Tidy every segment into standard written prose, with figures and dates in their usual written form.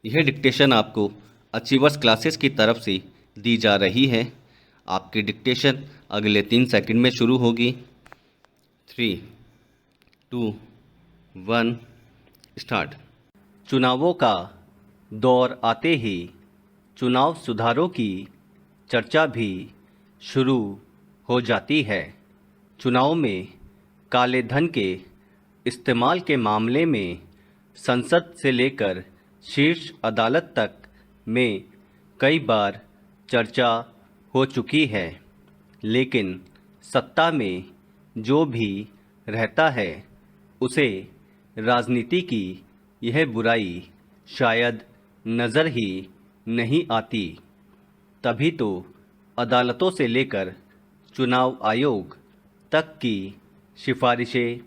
यह डिक्टेशन आपको achievers classes की तरफ से दी जा रही है। आपकी डिक्टेशन अगले 3 सेकंड में शुरू होगी। 3, 2, 1 स्टार्ट। चुनावों का दौर आते ही चुनाव सुधारों की चर्चा भी शुरू हो जाती है। चुनाव में काले धन के इस्तेमाल के मामले में संसद से लेकर शीर्ष अदालत तक में कई बार चर्चा हो चुकी है, लेकिन सत्ता में जो भी रहता है उसे राजनीति की यह बुराई शायद नज़र ही नहीं आती। तभी तो अदालतों से लेकर चुनाव आयोग तक की सिफारिशें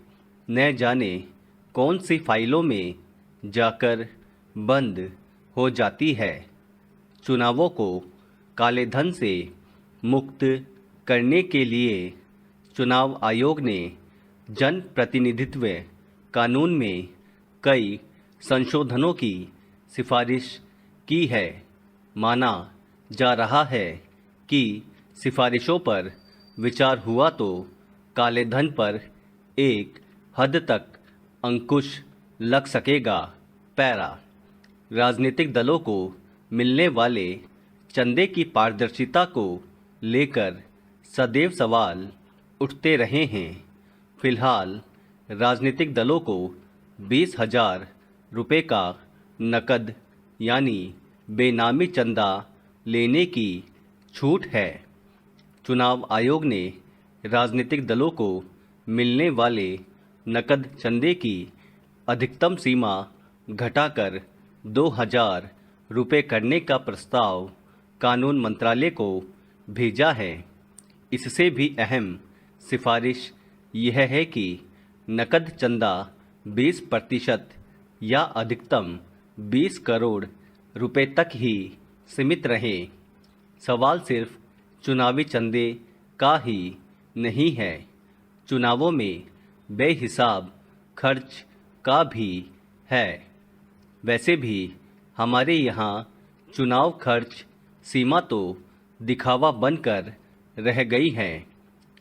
न जाने कौन सी फाइलों में जाकर बंद हो जाती है। चुनावों को काले धन से मुक्त करने के लिए चुनाव आयोग ने जन प्रतिनिधित्व कानून में कई संशोधनों की सिफारिश की है। माना जा रहा है कि सिफारिशों पर विचार हुआ तो काले धन पर एक हद तक अंकुश लग सकेगा। पैरा, राजनीतिक दलों को मिलने वाले चंदे की पारदर्शिता को लेकर सदैव सवाल उठते रहे हैं। फिलहाल राजनीतिक दलों को 20,000 रुपये का नकद यानी बेनामी चंदा लेने की छूट है। चुनाव आयोग ने राजनीतिक दलों को मिलने वाले नकद चंदे की अधिकतम सीमा घटाकर 2,000 रुपये करने का प्रस्ताव कानून मंत्रालय को भेजा है। इससे भी अहम सिफारिश यह है कि नकद चंदा 20% या अधिकतम 20 करोड़ रुपए तक ही सीमित रहे। सवाल सिर्फ चुनावी चंदे का ही नहीं है, चुनावों में बेहिसाब खर्च का भी है। वैसे भी हमारे यहाँ चुनाव खर्च सीमा तो दिखावा बनकर रह गई है।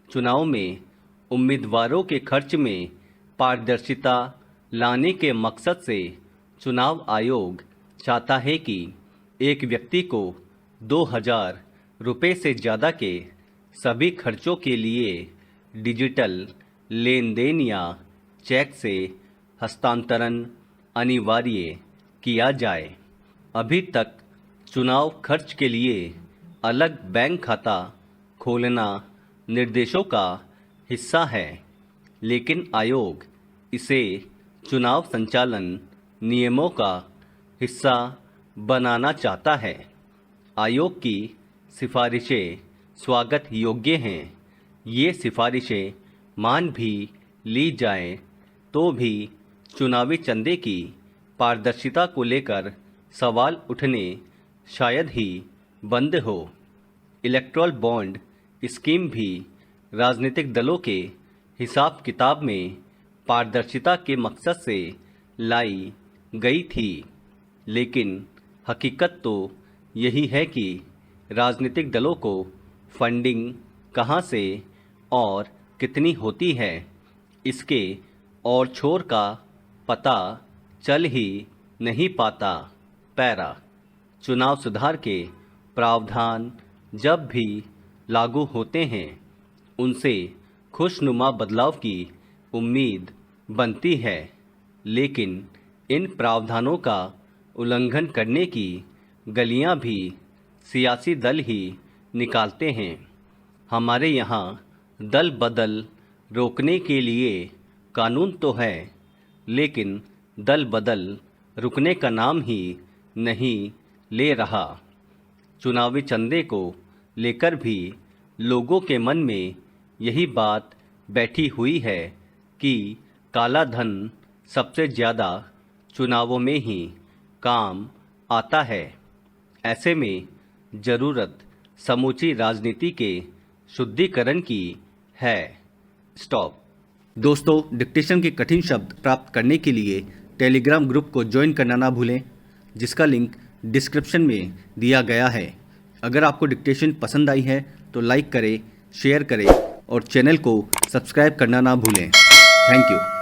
चुनाव में उम्मीदवारों के खर्च में पारदर्शिता लाने के मकसद से चुनाव आयोग चाहता है कि एक व्यक्ति को 2,000 रुपये से ज़्यादा के सभी खर्चों के लिए डिजिटल लेन देन या चेक से हस्तांतरण अनिवार्य किया जाए। अभी तक चुनाव खर्च के लिए अलग बैंक खाता खोलना निर्देशों का हिस्सा है, लेकिन आयोग इसे चुनाव संचालन नियमों का हिस्सा बनाना चाहता है। आयोग की सिफारिशें स्वागत योग्य हैं। ये सिफारिशें मान भी ली जाएं तो भी चुनावी चंदे की पारदर्शिता को लेकर सवाल उठने शायद ही बंद हो। इलेक्टोरल बॉन्ड स्कीम भी राजनीतिक दलों के हिसाब किताब में पारदर्शिता के मकसद से लाई गई थी, लेकिन हकीकत तो यही है कि राजनीतिक दलों को फंडिंग कहां से और कितनी होती है, इसके और छोर का पता चल ही नहीं पाता। पैरा, चुनाव सुधार के प्रावधान जब भी लागू होते हैं उनसे खुशनुमा बदलाव की उम्मीद बनती है, लेकिन इन प्रावधानों का उल्लंघन करने की गलियां भी सियासी दल ही निकालते हैं। हमारे यहाँ दल बदल रोकने के लिए कानून तो है, लेकिन दल बदल रुकने का नाम ही नहीं ले रहा। चुनावी चंदे को लेकर भी लोगों के मन में यही बात बैठी हुई है कि काला धन सबसे ज़्यादा चुनावों में ही काम आता है। ऐसे में ज़रूरत समूची राजनीति के शुद्धिकरण की है। स्टॉप। दोस्तों, डिक्टेशन के कठिन शब्द प्राप्त करने के लिए टेलीग्राम ग्रुप को ज्वाइन करना ना भूलें। जिसका लिंक डिस्क्रिप्शन में दिया गया है। अगर आपको डिक्टेशन पसंद आई है तो लाइक करें, शेयर करें और चैनल को सब्सक्राइब करना ना भूलें। Thank you.